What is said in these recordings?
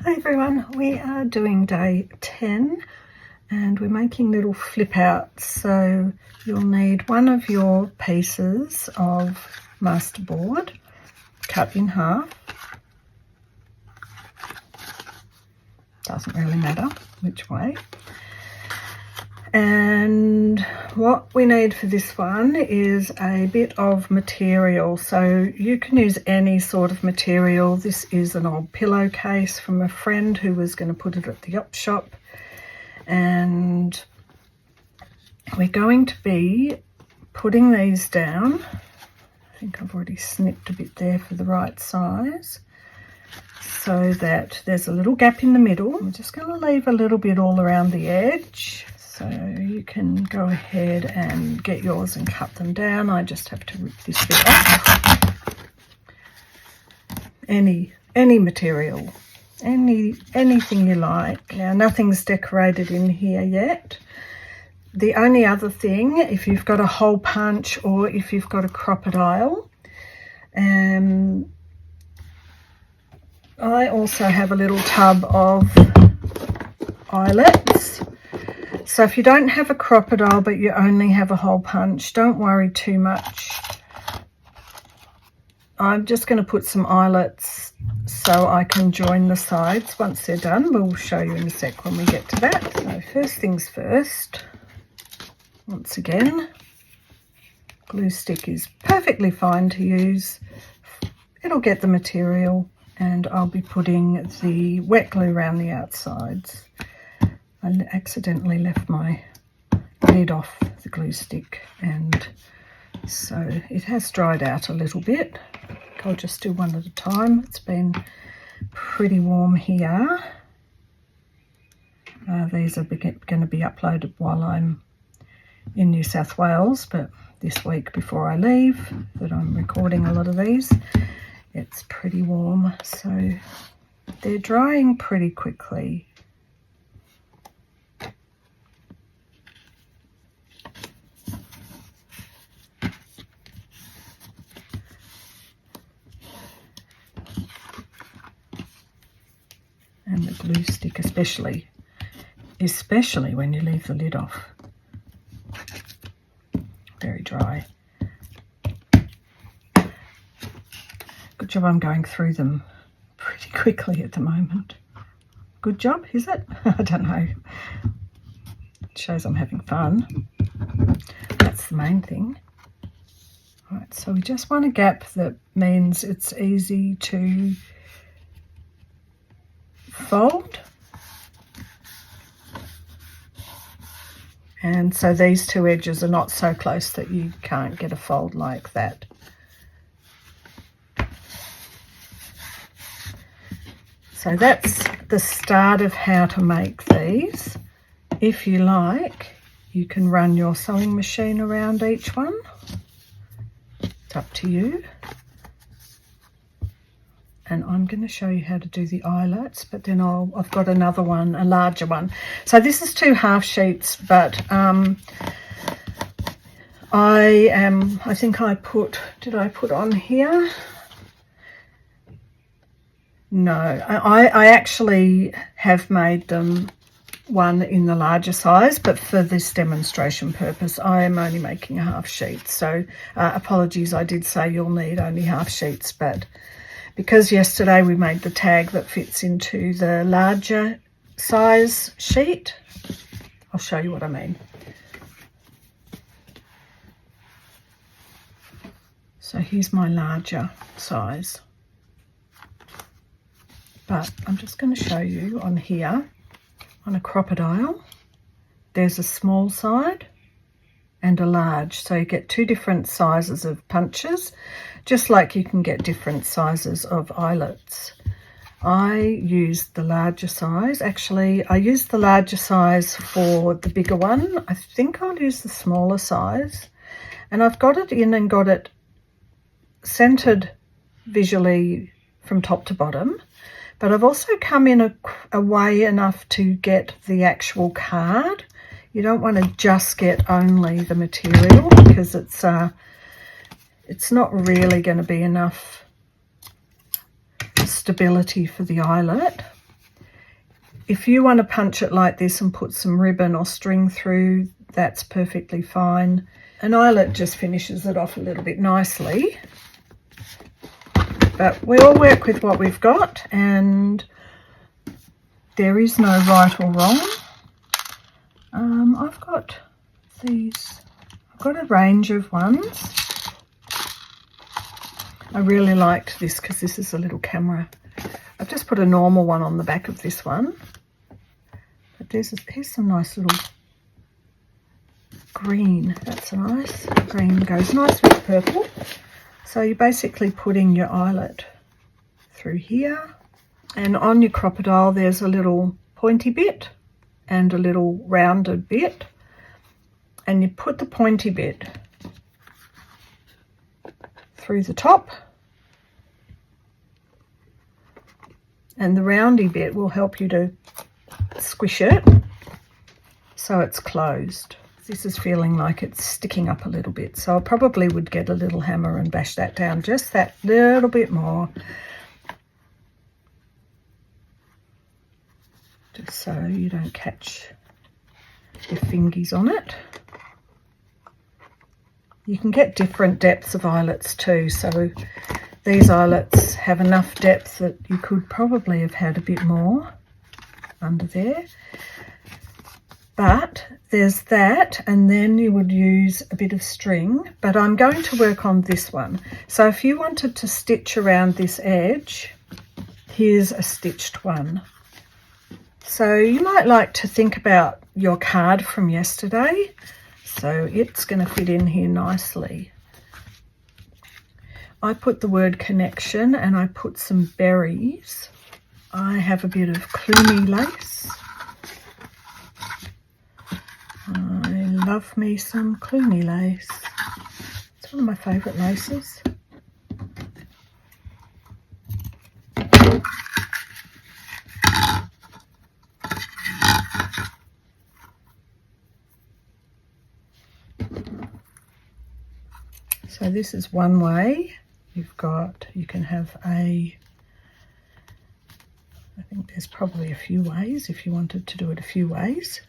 Hi everyone, we are doing day 10 and we're making little flip outs. So you'll need one of your pieces of masterboard cut in half. Doesn't really matter which way. And what we need for this one is a bit of material. So you can use any sort of material. This is an old pillowcase from a friend who was going to put it at the op shop. And we're going to be putting these down. I think I've already snipped a bit there for the right size, so that there's a little gap in the middle. I'm just going to leave a little bit all around the edge. So you can go ahead and get yours and cut them down. I just have to rip this bit off. Any material, anything you like. Now nothing's decorated in here yet. The only other thing, if you've got a hole punch or if you've got a cropadile, I also have a little tub of eyelets. So if you don't have a cropadile but you only have a hole punch, don't worry too much. I'm just going to put some eyelets so I can join the sides once they're done. We'll show you in a sec when we get to that. So first things first, once again, glue stick is perfectly fine to use. It'll get the material, and I'll be putting the wet glue around the outsides. I accidentally left my lid off the glue stick, and so it has dried out a little bit. I'll just do one at a time. It's been pretty warm here. These are going to be uploaded while I'm in New South Wales, but this week before I leave, that I'm recording a lot of these, it's pretty warm, so they're drying pretty quickly. And the glue stick especially when you leave the lid off. Very dry. Good job I'm going through them pretty quickly at the moment. Good job, is it? I don't know. It shows I'm having fun. That's the main thing. All right, so we just want a gap that means it's easy to fold, and so these two edges are not so close that you can't get a fold like that. So that's the start of how to make these. If you like, you can run your sewing machine around each one. It's up to you. And I'm going to show you how to do the eyelets, but then I've got another one, a larger one. So this is 2 half sheets, but I think did I put on here? No, I actually have made them one in the larger size, but for this demonstration purpose, I am only making a half sheet. So apologies, I did say you'll need only half sheets, but because yesterday we made the tag that fits into the larger size sheet, I'll show you what I mean. So here's my larger size. But I'm just going to show you on here, on a cropadile, there's a small side and a large. So you get 2 different sizes of punches, just like you can get different sizes of eyelets. I used the larger size. Actually, I used the larger size for the bigger one. I think I'll use the smaller size. And I've got it in and got it centered visually from top to bottom. But I've also come in a way enough to get the actual card. You don't want to just get only the material, because it's not really going to be enough stability for the eyelet. If you want to punch it like this and put some ribbon or string through, that's perfectly fine. An eyelet just finishes it off a little bit nicely. But we all work with what we've got, and there is no right or wrong. I've got these, I've got a range of ones. I really liked this because this is a little camera. I've just put a normal one on the back of this one. But here's some nice little green. That's nice. Green goes nice with purple. So you're basically putting your eyelet through here. And on your cropadile, there's a little pointy bit and a little rounded bit. And you put the pointy bit through the top, and the roundy bit will help you to squish it so it's closed. This is feeling like it's sticking up a little bit, so I probably would get a little hammer and bash that down just that little bit more, just so you don't catch your fingies on it. You can get different depths of eyelets too, so these eyelets have enough depth that you could probably have had a bit more under there. But there's that, and then you would use a bit of string, but I'm going to work on this one. So if you wanted to stitch around this edge, here's a stitched one. So you might like to think about your card from yesterday. So it's going to fit in here nicely. I put the word connection and I put some berries. I have a bit of Cluny lace. I love me some Cluny lace. It's one of my favourite laces. So this is one way. You can have I think there's probably a few ways if you wanted to do it a few ways.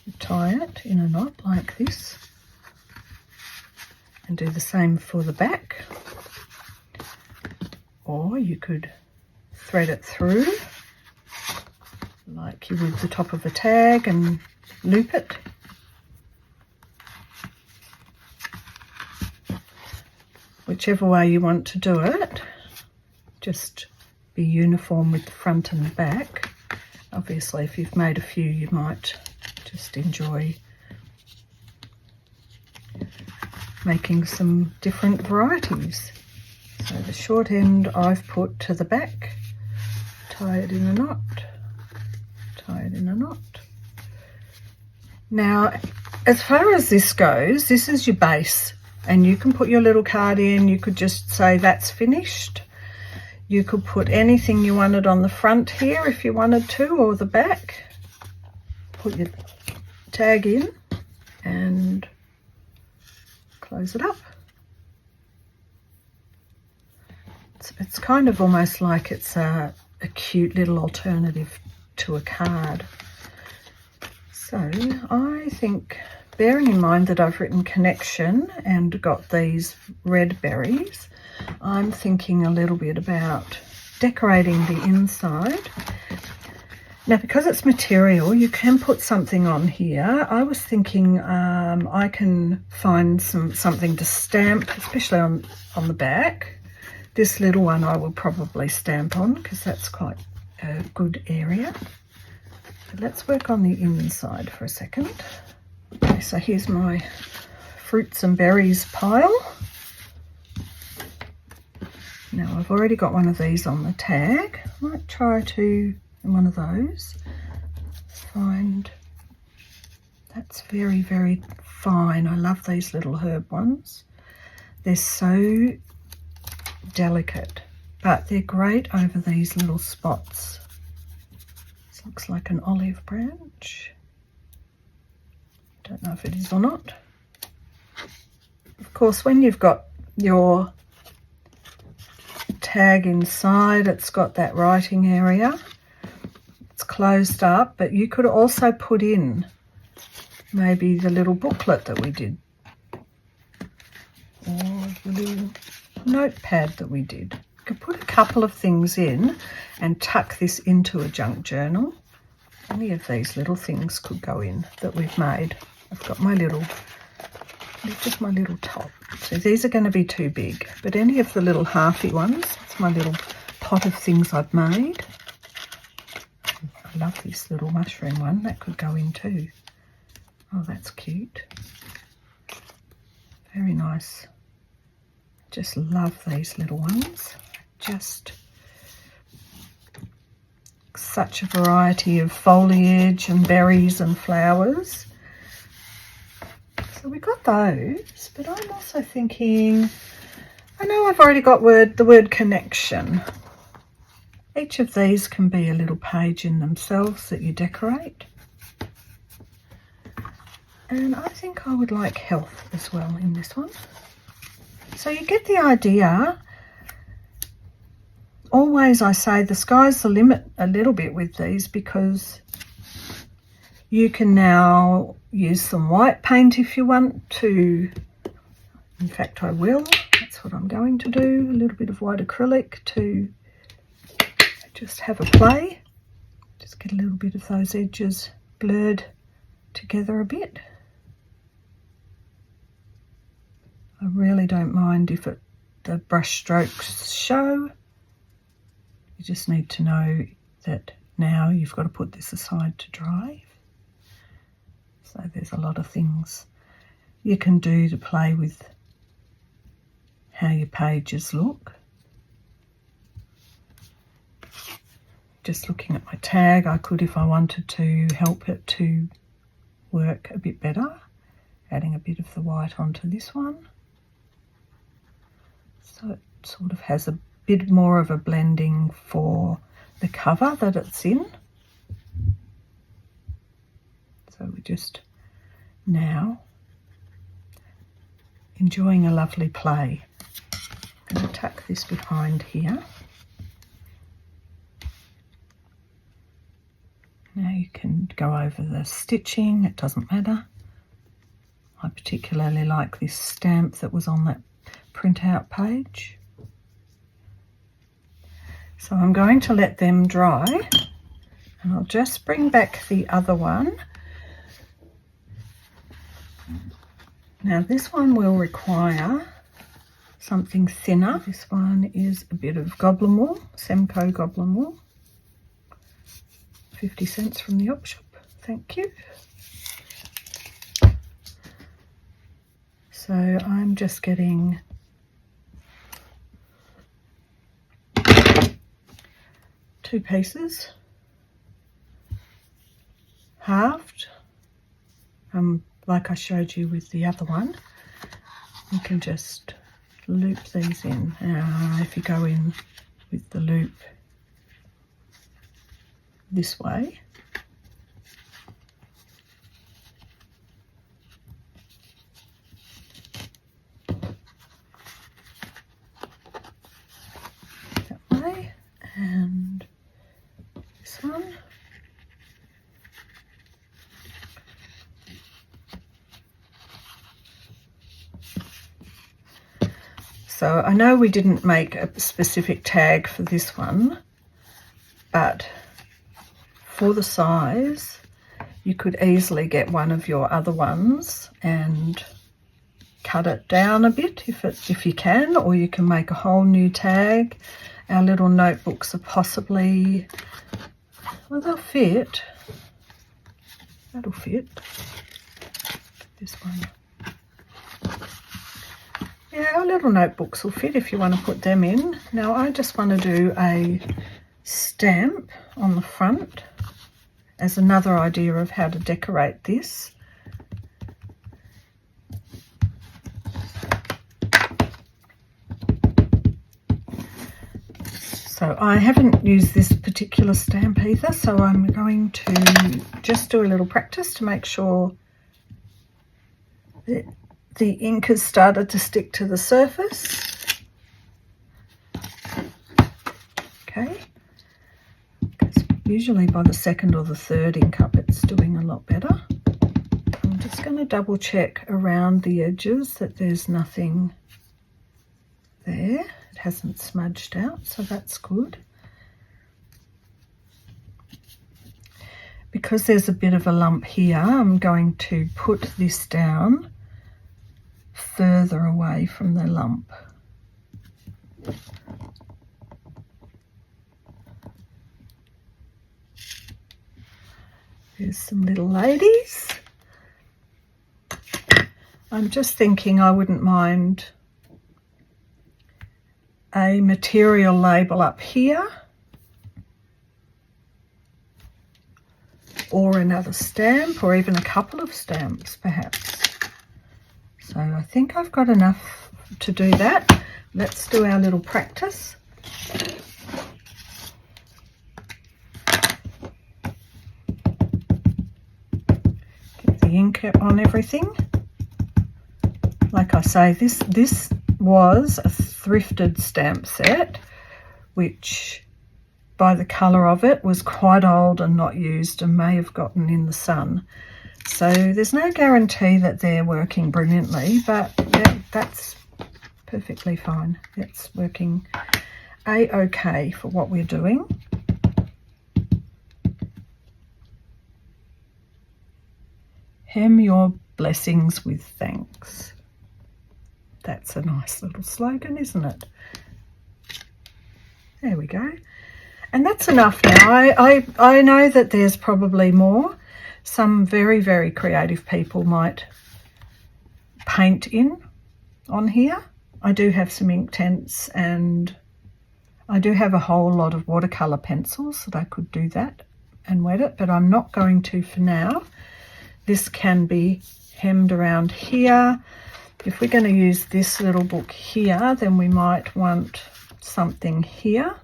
You tie it in a knot like this and do the same for the back. Or you could thread it through like you would the top of a tag and loop it. Whichever way you want to do it, just be uniform with the front and the back. Obviously, if you've made a few, you might just enjoy making some different varieties. So the short end I've put to the back, tie it in a knot, tie it in a knot. Now, as far as this goes, this is your base, and you can put your little card in. You could just say that's finished. You could put anything you wanted on the front here if you wanted to, or the back. Put your tag in and close it up. It's kind of almost like it's a cute little alternative to a card. So I think, bearing in mind that I've written connection and got these red berries, I'm thinking a little bit about decorating the inside. Now, because it's material, you can put something on here. I was thinking I can find something to stamp, especially on the back. This little one I will probably stamp on because that's quite a good area. But let's work on the inside for a second. Okay, so here's my fruits and berries pile. Now I've already got one of these on the tag. I might try to, in one of those, find, that's very, very fine. I love these little herb ones. They're so delicate, but they're great over these little spots. This looks like an olive branch. Don't know if it is or not. Of course, when you've got your tag inside, it's got that writing area. It's closed up, but you could also put in maybe the little booklet that we did, or the little notepad that we did. You could put a couple of things in and tuck this into a junk journal. Any of these little things could go in that we've made. I've got my little, just my little top. So these are going to be too big, but any of the little halfy ones, it's my little pot of things I've made. I love this little mushroom one, that could go in too. Oh, that's cute. Very nice. Just love these little ones. Just such a variety of foliage and berries and flowers. So we got those, but I'm also thinking, I know I've already got the word connection. Each of these can be a little page in themselves that you decorate. And I think I would like health as well in this one. So you get the idea. Always I say the sky's the limit a little bit with these, because you can now use some white paint if you want to. In fact, I will. That's what I'm going to do. A little bit of white acrylic to just have a play. Just get a little bit of those edges blurred together a bit. I really don't mind if the brush strokes show. You just need to know that now you've got to put this aside to dry. So there's a lot of things you can do to play with how your pages look. Just looking at my tag, I could, if I wanted to, help it to work a bit better, adding a bit of the white onto this one. So it sort of has a bit more of a blending for the cover that it's in. So we're just now enjoying a lovely play. I'm going to tuck this behind here. Now you can go over the stitching, it doesn't matter. I particularly like this stamp that was on that printout page. So I'm going to let them dry, and I'll just bring back the other one. Now this one will require something thinner. This one is a bit of goblin wool, Semco goblin wool. 50 cents from the op shop, thank you. So I'm just getting two pieces, halved, like I showed you with the other one. You can just loop these in. If you go in with the loop this way, that way, and this one. So I know we didn't make a specific tag for this one, but for the size, you could easily get one of your other ones and cut it down a bit if you can, or you can make a whole new tag. Our little notebooks are possibly, well, they'll fit. That'll fit. This one. Yeah, our little notebooks will fit if you want to put them in. Now I just want to do a stamp on the front as another idea of how to decorate this. So I haven't used this particular stamp either, so I'm going to just do a little practice to make sure the ink has started to stick to the surface. Okay, usually by the second or the third ink up it's doing a lot better. I'm just going to double check around the edges that there's nothing there. It hasn't smudged out, so that's good. Because there's a bit of a lump here, I'm going to put this down further away from the lump. There's some little ladies. I'm just thinking I wouldn't mind a material label up here, or another stamp, or even a couple of stamps perhaps. So I think I've got enough to do that. Let's do our little practice. Get the ink on everything. Like I say, this was a thrifted stamp set, which by the colour of it was quite old and not used and may have gotten in the sun. So there's no guarantee that they're working brilliantly, but yeah, that's perfectly fine. It's working a-okay for what we're doing. Hem your blessings with thanks. That's a nice little slogan, isn't it? There we go. And that's enough now. I know that there's probably more. Some very, very creative people might paint in on here. I do have some ink tints, and I do have a whole lot of watercolour pencils that I could do that and wet it, but I'm not going to for now. This can be hemmed around here. If we're going to use this little book here, then we might want something here.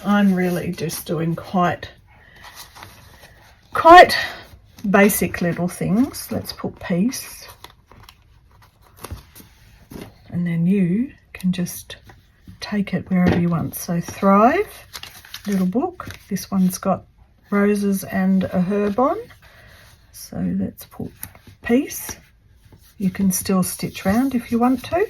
I'm really just doing quite basic little things. Let's put peace, and then you can just take it wherever you want. So thrive, little book. This one's got roses and a herb on, so let's put peace. You can still stitch round if you want to.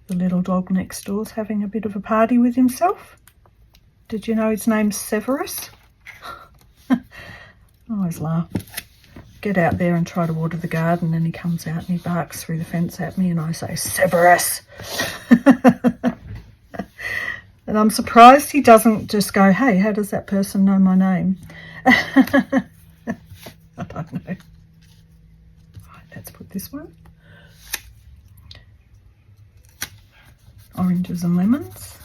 The little dog next door's having a bit of a party with himself. Did you know his name's Severus? I always laugh. Get out there and try to water the garden, and he comes out and he barks through the fence at me, and I say, Severus! And I'm surprised he doesn't just go, hey, how does that person know my name? I don't know. Right, let's put this one. Oranges and lemons.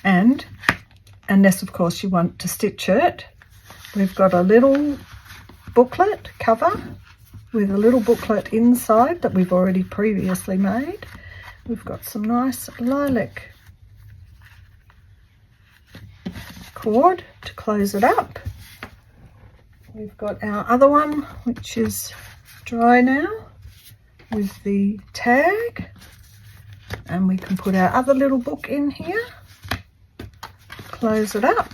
And unless of course you want to stitch it, we've got a little booklet cover with a little booklet inside that we've already previously made. We've got some nice lilac cord to close it up. We've got our other one, which is dry now, with the tag, and we can put our other little book in here, close it up.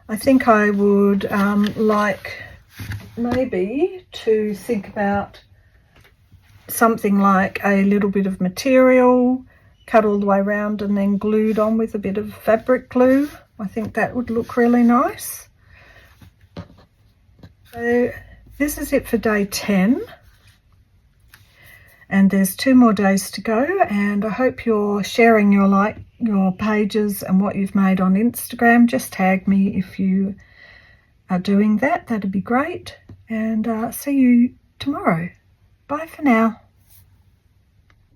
I think I would like maybe to think about something like a little bit of material cut all the way around and then glued on with a bit of fabric glue. I think that would look really nice. So this is it for day 10, and there's 2 more days to go, and I hope you're sharing your pages and what you've made on Instagram. Just tag me if you are doing that. That'd be great. And see you tomorrow. Bye for now.